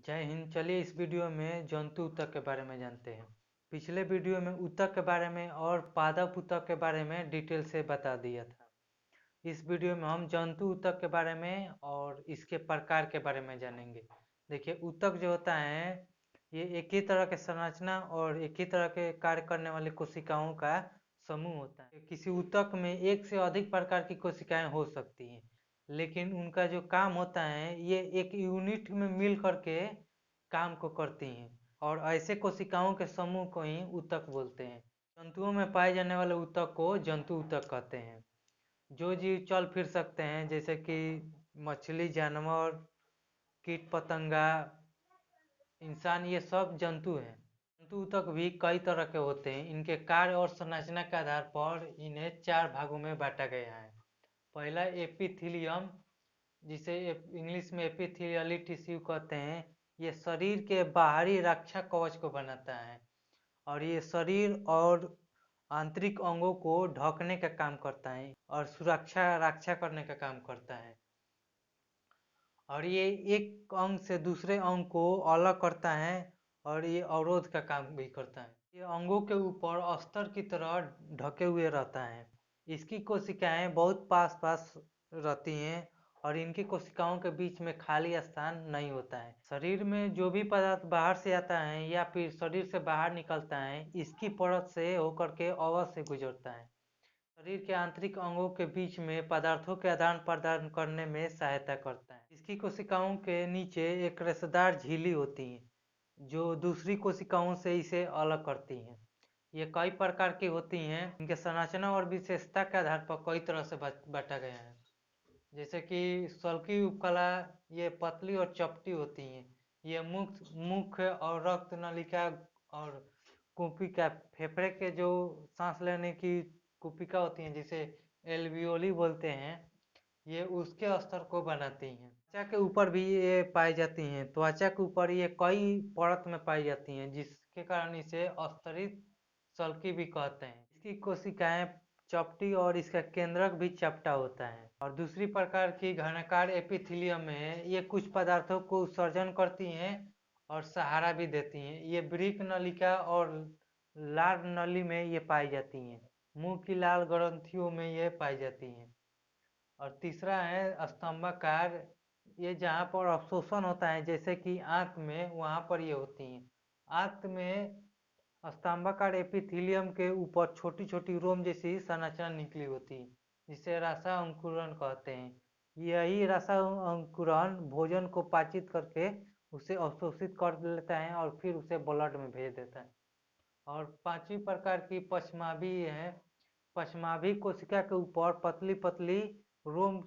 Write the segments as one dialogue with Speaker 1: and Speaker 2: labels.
Speaker 1: जय हिंद। चलिए इस वीडियो में जंतु ऊतक के बारे में जानते हैं। पिछले वीडियो में ऊतक के बारे में और पादप ऊतक के बारे में डिटेल से बता दिया था। इस वीडियो में हम जंतु ऊतक के बारे में और इसके प्रकार के बारे में जानेंगे। देखिए, ऊतक जो होता है ये एक ही तरह के संरचना और एक ही तरह के कार्य करने वाली कोशिकाओं का समूह होता है। किसी ऊतक में एक से अधिक प्रकार की कोशिकाएं हो सकती हैं, लेकिन उनका जो काम होता है ये एक यूनिट में मिल करके काम को करती हैं और ऐसे कोशिकाओं के समूह को ही ऊतक बोलते हैं। जंतुओं में पाए जाने वाले ऊतक को जंतु ऊतक कहते हैं। जो जीव चल फिर सकते हैं जैसे कि मछली, जानवर, कीट पतंगा, इंसान, ये सब जंतु हैं। जंतु ऊतक भी कई तरह के होते हैं। इनके कार्य और संरचना के आधार पर इन्हें 4 भागों में बांटा गया है। पहला एपिथीलियम, जिसे इंग्लिश में एपिथेलियली टिश्यू कहते हैं। ये शरीर के बाहरी रक्षा कवच को बनाता है और ये शरीर और आंतरिक अंगों को ढकने का काम करता है और सुरक्षा रक्षा करने का काम करता है। और ये एक अंग से दूसरे अंग को अलग करता है और ये अवरोध का काम भी करता है। ये अंगों के ऊपर अस्तर की तरह ढके हुए रहता है। इसकी कोशिकाएं बहुत पास पास रहती हैं और इनकी कोशिकाओं के बीच में खाली स्थान नहीं होता है। शरीर में जो भी पदार्थ बाहर से आता है या फिर शरीर से बाहर निकलता है, इसकी परत से होकर के अवध से गुजरता है। शरीर के आंतरिक अंगों के बीच में पदार्थों के आदान प्रदान करने में सहायता करता है। इसकी कोशिकाओं के नीचे एक रेशेदार झिल्ली होती है जो दूसरी कोशिकाओं से इसे अलग करती हैं। ये कई प्रकार की होती हैं। इनके संरचना और विशेषता के आधार पर कई तरह से बांटा गया है। जैसे कि सल्की उपकला, ये पतली और चपटी होती हैं। ये मुख्य और रक्त नलिका और कुपिका, फेफड़े के जो सांस लेने की कुपिका होती हैं जिसे एल्वियोली बोलते हैं, ये उसके स्तर को बनाती हैं। त्वचा के ऊपर भी ये पाई जाती हैं। त्वचा के ऊपर ये कई परत में पाई जाती हैं जिसके कारण इसे स्तरित सल्की भी कहते हैं। इसकी कोशिकाएं चपटी और इसका केंद्रक भी चपटा होता है। और दूसरी प्रकार की घनाकार एपिथीलियम में ये कुछ पदार्थों को उत्सर्जन करती हैं और सहारा भी देती हैं। ये वृक्क नलिका और लार नली में ये पाई जाती हैं। मुंह की लाल ग्रंथियों में ये पाई जाती हैं। और तीसरा है स्तंभाकार, ये जहाँ पर अवशोषण होता है जैसे कि आंत में, वहाँ पर ये होती हैं। आंत में स्तंभाकार एपिथीलियम के ऊपर छोटी छोटी रोम जैसी संरचना निकली होती है जिसे रसा अंकुरण कहते हैं। यही रसा अंकुरण भोजन को पाचित करके उसे अवशोषित कर लेता है और फिर उसे ब्लड में भेज देता है। और पांचवी प्रकार की पश्माभी है। पश्माभी कोशिका के ऊपर पतली पतली रोम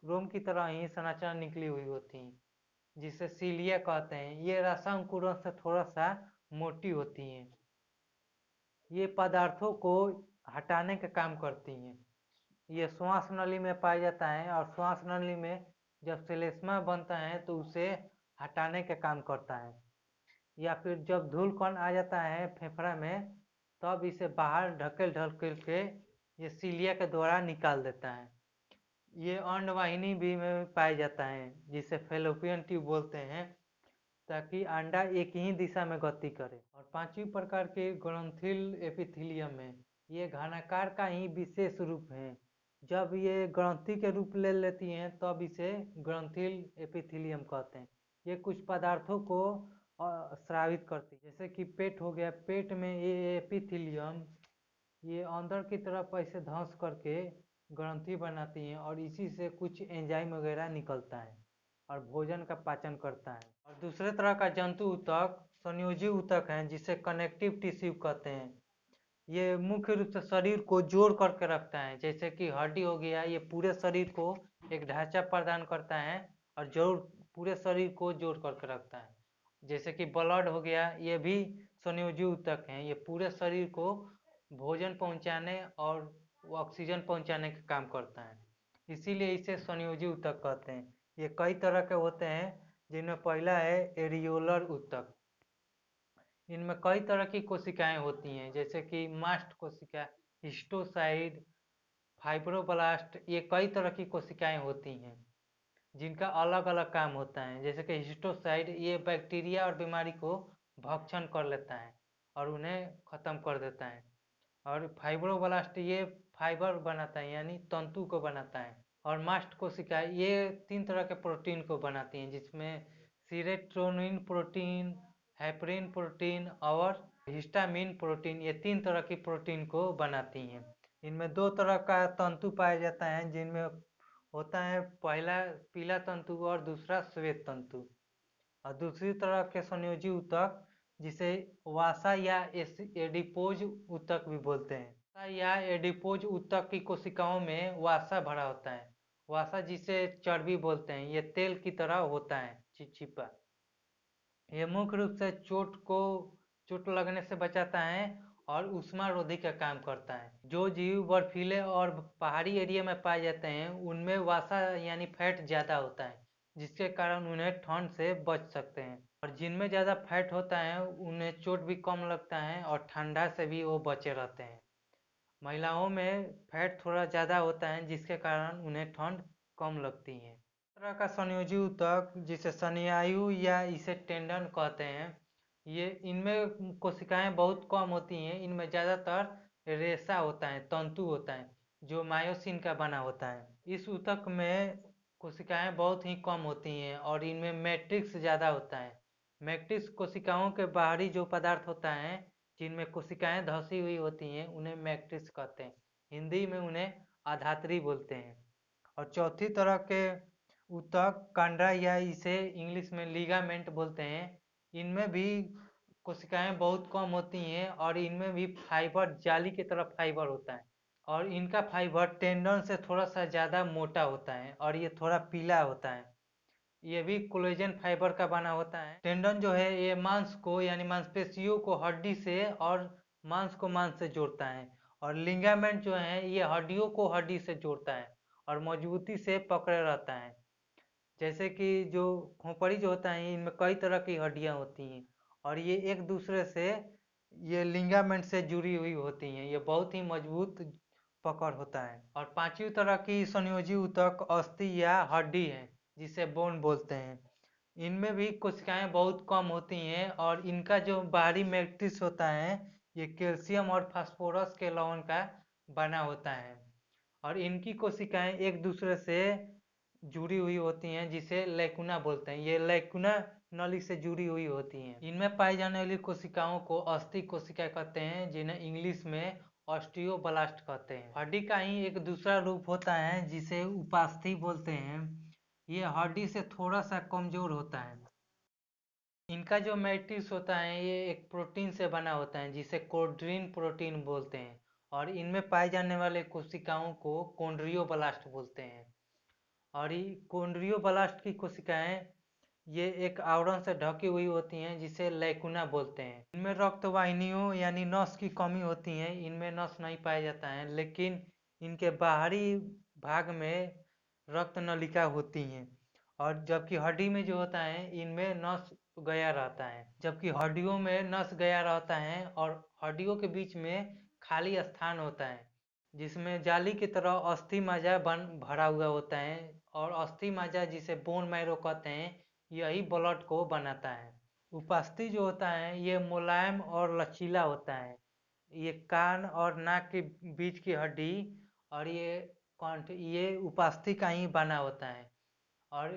Speaker 1: रोम की तरह ही संरचना निकली हुई होती है जिसे सीलिया कहते हैं। ये रसांकुरण से थोड़ा सा मोटी होती हैं। ये पदार्थों को हटाने का काम करती हैं। ये श्वास नली में पाया जाता है और श्वास नली में जब श्लेष्मा बनता है तो उसे हटाने का काम करता है। या फिर जब धूल कण आ जाता है फेफड़ा में, तब इसे बाहर ढकेल ढकेल के ये सीलिया के द्वारा निकाल देता है। ये अंडवाहिनी भी में पाया जाता है जिसे फेलोपियन ट्यूब बोलते हैं, ताकि अंडा एक ही दिशा में गति करे। और पांचवी प्रकार के ग्रंथिल एपिथीलियम है। ये घनाकार का ही विशेष रूप है। जब ये ग्रंथि के रूप ले लेती हैं तब इसे ग्रंथिल एपिथीलियम कहते हैं। ये कुछ पदार्थों को स्रावित करती है, जैसे कि पेट हो गया। पेट में ये एपिथीलियम ये अंदर की तरफ ऐसे धंस करके ग्रंथि बनाती हैं और इसी से कुछ एंजाइम वगैरह निकलता है और भोजन का पाचन करता है। और दूसरे तरह का जंतु ऊतक संयोजी ऊतक है जिसे कनेक्टिव टिश्यू कहते हैं। ये मुख्य रूप से शरीर को जोड़ करके रखता है। जैसे कि हड्डी हो गया, ये पूरे शरीर को एक ढांचा प्रदान करता है और जोड़ पूरे शरीर को जोड़ करके रखता है। जैसे कि ब्लड हो गया, ये भी संयोजी ऊतक है। ये पूरे शरीर को भोजन पहुंचाने और ऑक्सीजन पहुंचाने का काम करता है, इसीलिए इसे संयोजी ऊतक कहते हैं। ये कई तरह के होते हैं जिनमें पहला है एरियोलर ऊतक। इनमें कई तरह की कोशिकाएं होती हैं जैसे कि मास्ट कोशिका, हिस्टोसाइड, फाइब्रोब्लास्ट, ये कई तरह की कोशिकाएं होती हैं। जिनका अलग अलग काम होता है। जैसे कि हिस्टोसाइड, ये बैक्टीरिया और बीमारी को भक्षण कर लेता है और उन्हें खत्म कर देता है। और फाइब्रोब्लास्ट ये फाइबर बनाता है यानी तंतु को बनाता है। और मास्ट कोशिका ये 3 तरह के प्रोटीन को बनाती हैं, जिसमें सीरोटोनिन प्रोटीन, हेपरिन प्रोटीन और हिस्टामिन प्रोटीन, ये 3 तरह की प्रोटीन को बनाती हैं। इनमें 2 तरह का तंतु पाया जाता है, जिनमें होता है पहला पीला तंतु और दूसरा श्वेत तंतु। और दूसरी तरह के संयोजी ऊतक जिसे वासा या एडिपोज ऊतक भी बोलते हैं। वासा या एडिपोज ऊतक की कोशिकाओं में वासा भरा होता है। वासा जिसे चर्बी बोलते हैं, ये तेल की तरह होता है, चिपचिपा। ये मुख्य रूप से चोट लगने से बचाता है और ऊष्मारोधी का काम करता है। जो जीव बर्फीले और पहाड़ी एरिया में पाए जाते हैं उनमें वासा यानी फैट ज़्यादा होता है, जिसके कारण उन्हें ठंड से बच सकते हैं। और जिनमें ज़्यादा फैट होता है उन्हें चोट भी कम लगता है और ठंडा से भी वो बचे रहते हैं। महिलाओं में फैट थोड़ा ज़्यादा होता है, जिसके कारण उन्हें ठंड कम लगती है। तरह का संयोजी ऊतक जिसे स्नायु या इसे टेंडन कहते हैं, ये इनमें कोशिकाएं बहुत कम होती हैं। इनमें ज़्यादातर रेशा होता है, तंतु होता है, जो मायोसिन का बना होता है। इस ऊतक में कोशिकाएं बहुत ही कम होती हैं और इनमें मैट्रिक्स ज़्यादा होता है। मैट्रिक्स कोशिकाओं के बाहरी जो पदार्थ होता है जिनमें कोशिकाएं धसी हुई होती हैं उन्हें मैट्रिक्स कहते हैं। हिंदी में उन्हें अधात्री बोलते हैं। और चौथी तरह के ऊतक कांड्रा या इसे इंग्लिश में लिगामेंट बोलते हैं। इनमें भी कोशिकाएं बहुत कम होती हैं और इनमें भी फाइबर जाली की तरह फाइबर होता है और इनका फाइबर टेंडन से थोड़ा सा ज़्यादा मोटा होता है और ये थोड़ा पीला होता है। ये भी कोलेजन फाइबर का बना होता है। टेंडन जो है ये मांस को यानी मांसपेशियों को हड्डी से और मांस को मांस से जोड़ता है। और लिगामेंट जो है ये हड्डियों को हड्डी से जोड़ता है और मजबूती से पकड़े रहता है। जैसे कि जो खोपड़ी जो होता है इनमें कई तरह की हड्डियां होती हैं और ये एक दूसरे से ये लिगामेंट से जुड़ी हुई होती हैं। ये बहुत ही मजबूत पकड़ होता है। और पांचवी तरह की संयोजी ऊतक अस्थि या हड्डी है, जिसे बोन बोलते हैं। इनमें भी कोशिकाएं बहुत कम होती हैं और इनका जो बाहरी मैट्रिक्स होता है ये कैल्शियम और फास्फोरस के लवण का बना होता है और इनकी कोशिकाएं एक दूसरे से जुड़ी हुई होती हैं, जिसे लैकुना बोलते हैं। ये लैकुना नली से जुड़ी हुई होती हैं। इनमें पाई जाने वाली कोशिकाओं को अस्थि कोशिका कहते हैं, जिन्हें इंग्लिश में ऑस्टियोब्लास्ट कहते हैं। हड्डी का ही एक दूसरा रूप होता है जिसे उपास्थि बोलते हैं। ये हड्डी से थोड़ा सा कमजोर होता है। इनका जो मैट्रिक्स होता है ये एक प्रोटीन से बना होता है, जिसे कोड्रीन प्रोटीन बोलते हैं। और इनमें पाए जाने वाले कोशिकाओं को कोन्ड्रियोब्लास्ट बोलते हैं। और ये कोन्ड्रियोब्लास्ट की कोशिकाएं ये एक आवरण से ढकी हुई होती हैं, जिसे लैकुना बोलते हैं। इनमें रक्त वाहिनियों यानी नस की कमी होती है। इनमें नस नहीं पाया जाता है, लेकिन इनके बाहरी भाग में रक्त नलिका होती हैं। और जबकि हड्डी में जो होता है इनमें नस गया रहता है, जबकि हड्डियों में नस गया रहता है और हड्डियों के बीच में खाली स्थान होता है, जिसमें जाली की तरह अस्थि मज्जा भरा हुआ होता है। और अस्थि मज्जा जिसे बोन मैरो कहते हैं यही ब्लड को बनाता है। उपास्थि जो होता है ये मुलायम और लचीला होता है। ये कान और नाक के बीच की हड्डी और ये कंठ ये उपास्थि का ही बना होता है। और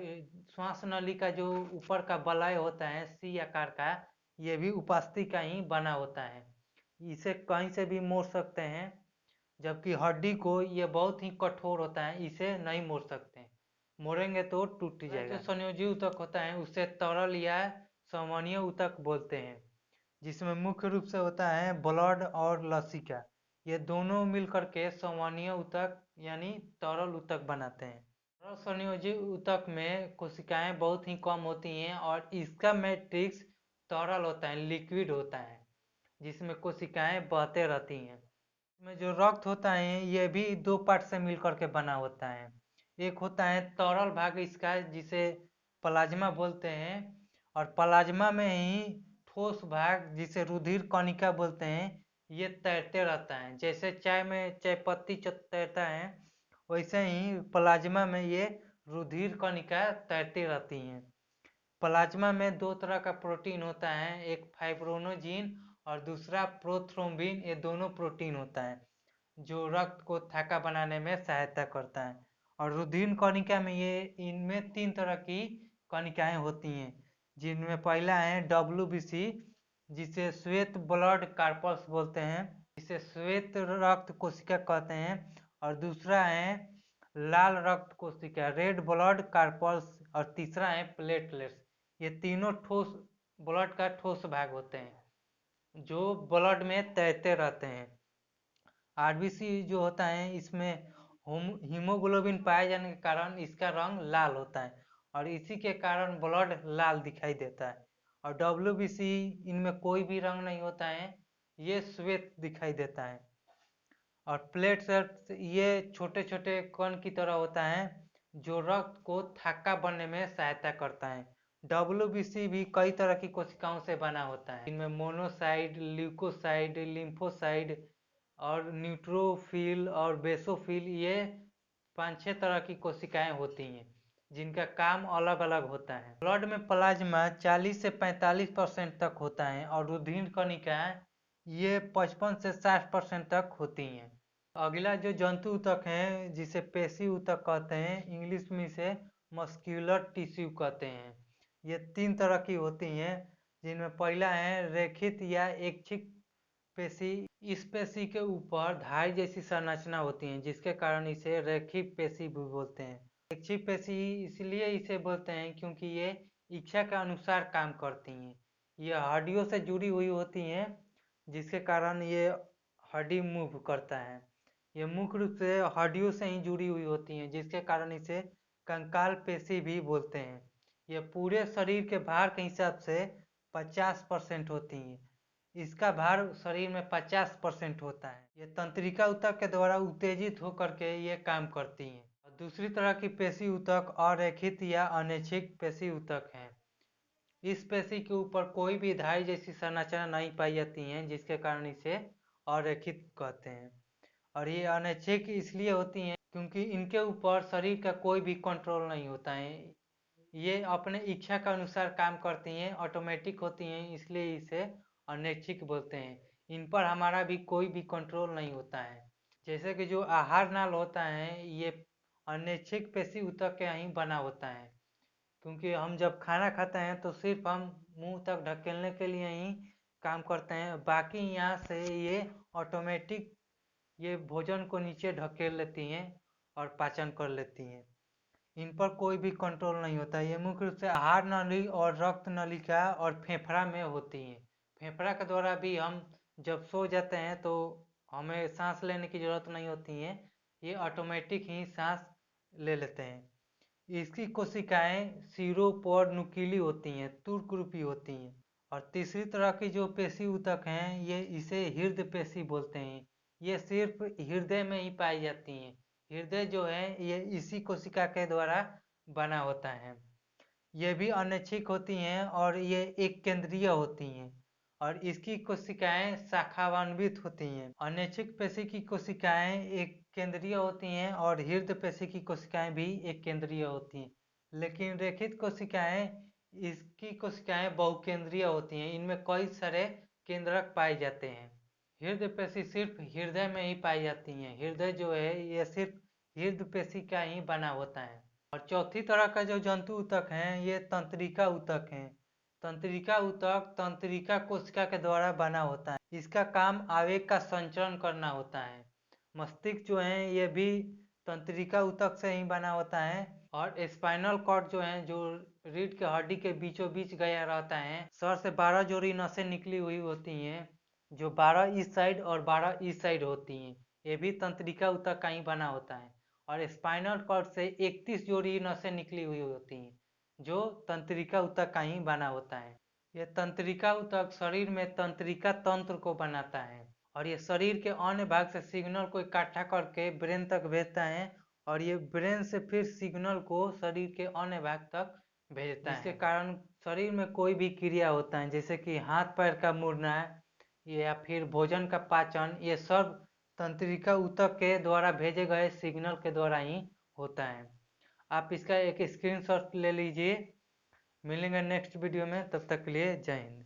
Speaker 1: श्वास नली का जो ऊपर का बलय होता है सी आकार का, ये भी उपास्थि का ही बना होता है। इसे कहीं से भी मोड़ सकते हैं, जबकि हड्डी को ये बहुत ही कठोर होता है, इसे नहीं मोड़ सकते। मोड़ेंगे तो टूट जाएगा। जो संयोजी ऊतक होता है उसे तरल या संवहनीय ऊतक बोलते हैं, जिसमें मुख्य रूप से होता है ब्लड और लसिका। ये दोनों मिलकर के संवहनीय ऊतक यानी तरल ऊतक बनाते हैं। तरल संयोजी ऊतक में कोशिकाएं बहुत ही कम होती हैं और इसका मैट्रिक्स तरल होता है, लिक्विड होता है, जिसमें कोशिकाएं बहते रहती हैं। इसमें जो रक्त होता है ये भी 2 पार्ट से मिलकर के बना होता है। एक होता है तरल भाग इसका, जिसे प्लाज्मा बोलते हैं। और प्लाज्मा में ही ठोस भाग जिसे रुधिर कणिका बोलते हैं ये तैरते रहता है। जैसे चाय में चाय पत्ती तैरता है, वैसे ही प्लाज्मा में ये रुधिर कणिका तैरती रहती हैं। प्लाज्मा में दो तरह का प्रोटीन होता है, एक फाइब्रोनोजिन और दूसरा प्रोथ्रोम्बिन। ये दोनों प्रोटीन होता है जो रक्त को थक्का बनाने में सहायता करता है। और रुधिर कणिका में इनमें 3 तरह की कणिकाएं होती हैं, जिनमें पहला है WBC, जिसे श्वेत ब्लड कार्पल्स बोलते हैं, जिसे श्वेत रक्त कोशिका कहते हैं। और दूसरा है लाल रक्त कोशिका, रेड ब्लड कार्पल्स। और तीसरा है प्लेटलेट्स। ये तीनों ठोस ब्लड का ठोस भाग होते हैं जो ब्लड में तैरते रहते हैं। RBC जो होता है इसमें हीमोग्लोबिन पाए जाने के कारण इसका रंग लाल होता है और इसी के कारण ब्लड लाल दिखाई देता है। और WBC इनमें कोई भी रंग नहीं होता है, ये श्वेत दिखाई देता है। और प्लेटलेट्स ये छोटे छोटे कण की तरह होता है जो रक्त को थक्का बनने में सहायता करता है। WBC भी कई तरह की कोशिकाओं से बना होता है। इनमें मोनोसाइट, ल्यूकोसाइट, लिम्फोसाइट और न्यूट्रोफिल और बेसोफिल, ये 5-6 तरह की कोशिकाएं होती हैं जिनका काम अलग अलग होता है। ब्लड में प्लाज्मा 40 से 45% तक होता है और रुधिर कणिका ये 55 से 60% तक होती हैं। अगला जो जंतु ऊतक है जिसे पेशी ऊतक कहते हैं, इंग्लिश में इसे मस्क्यूलर टिश्यू कहते हैं। ये 3 तरह की होती हैं, जिनमें पहला है रेखित या ऐच्छिक पेशी। इस पेशी के ऊपर धारी जैसी संरचना होती है जिसके कारण इसे रेखिक पेशी भी बोलते हैं। ऐच्छिक पेशी इसलिए इसे बोलते हैं क्योंकि ये इच्छा के अनुसार काम करती हैं। ये हड्डियों से जुड़ी हुई होती हैं जिसके कारण ये हड्डी मूव करता है। ये मुख्य रूप से हड्डियों से ही जुड़ी हुई होती हैं जिसके कारण इसे कंकाल पेशी भी बोलते हैं। ये पूरे शरीर के भार के हिसाब से 50% होती हैं। इसका भार शरीर में 50% होता है। ये तंत्रिका ऊतक के द्वारा उत्तेजित होकर के ये काम करती हैं। और दूसरी तरह की पेशी ऊतक अरेखित या अनैच्छिक पेशी ऊतक हैं। इस पेशी के ऊपर कोई भी धारी जैसी संरचना नहीं पाई जाती है जिसके कारण इसे अरेखित कहते हैं। और ये अनैच्छिक इसलिए होती हैं क्योंकि इनके ऊपर शरीर का कोई भी कंट्रोल नहीं होता है। ये अपने इच्छा के अनुसार काम करती हैं, ऑटोमेटिक होती हैं, इसलिए इसे अनैच्छिक बोलते हैं। इन पर हमारा भी कोई भी कंट्रोल नहीं होता है। जैसे कि जो आहार नाल होता है ये अनैच्छिक पेशी ऊतक के ही बना होता है, क्योंकि हम जब खाना खाते हैं तो सिर्फ हम मुंह तक ढकेलने के लिए ही काम करते हैं, बाकी यहाँ से ये ऑटोमेटिक ये भोजन को नीचे ढकेल लेती हैं और पाचन कर लेती हैं। इन पर कोई भी कंट्रोल नहीं होता। ये मुख्य रूप से आहार नली और रक्त नलिका और फेफड़ा में होती हैं। फेफड़ा के द्वारा भी हम जब सो जाते हैं तो हमें सांस लेने की जरूरत नहीं होती है, ये ऑटोमेटिक ही सांस ले लेते हैं। इसकी कोशिकाएं सिरों पर नुकीली होती हैं, तुर्क रूपी होती हैं। और तीसरी तरह की जो पेशी ऊतक हैं ये इसे हृदय पेशी बोलते हैं। ये सिर्फ हृदय में ही पाई जाती हैं। हृदय जो है ये इसी कोशिका के द्वारा बना होता है। ये भी अनैच्छिक होती हैं और ये एक केंद्रीय होती हैं और इसकी कोशिकाएं शाखावान्वित होती हैं। अनैच्छिक पेशी की कोशिकाएं एक केंद्रीय होती हैं और हृदय पेशी की कोशिकाएं भी एक केंद्रीय होती हैं। लेकिन रेखित कोशिकाएं, इसकी कोशिकाएं बहुकेंद्रीय होती हैं, इनमें कई सारे केंद्रक पाए जाते हैं। हृदय पेशी सिर्फ हृदय में ही पाई जाती हैं। हृदय जो है ये सिर्फ हृदय पेशी का ही बना होता है। और चौथी तरह का जो जंतु ऊतक हैं ये तंत्रिका ऊतक हैं। तंत्रिका ऊतक तंत्रिका कोशिका के द्वारा बना होता है। इसका काम आवेग का संचरण करना होता है। मस्तिष्क जो है ये भी तंत्रिका ऊतक से ही बना होता है। और स्पाइनल कॉर्ड जो है, जो रीढ़ के हड्डी के बीचों बीच गया रहता है, सर से 12 जोड़ी नसें निकली हुई होती हैं जो 12 इस साइड और 12 इस साइड होती हैं। ये भी तंत्रिका ऊतक का ही बना होता है। और स्पाइनल कॉर्ड से 31 जोड़ी नसें निकली हुई होती हैं जो तंत्रिका ऊतक का ही बना होता है। यह तंत्रिका ऊतक शरीर में तंत्रिका तंत्र को बनाता है और ये शरीर के अन्य भाग से सिग्नल को इकट्ठा करके ब्रेन तक भेजता है और ये ब्रेन से फिर सिग्नल को शरीर के अन्य भाग तक भेजता है, जिसके कारण शरीर में कोई भी क्रिया होता है जैसे कि हाथ पैर का मुड़ना या फिर भोजन का पाचन, ये सब तंत्रिका ऊतक के द्वारा भेजे गए सिग्नल के द्वारा ही होता है। आप इसका एक स्क्रीनशॉट ले लीजिए। मिलेंगे नेक्स्ट वीडियो में, तब तक के लिए जय हिंद।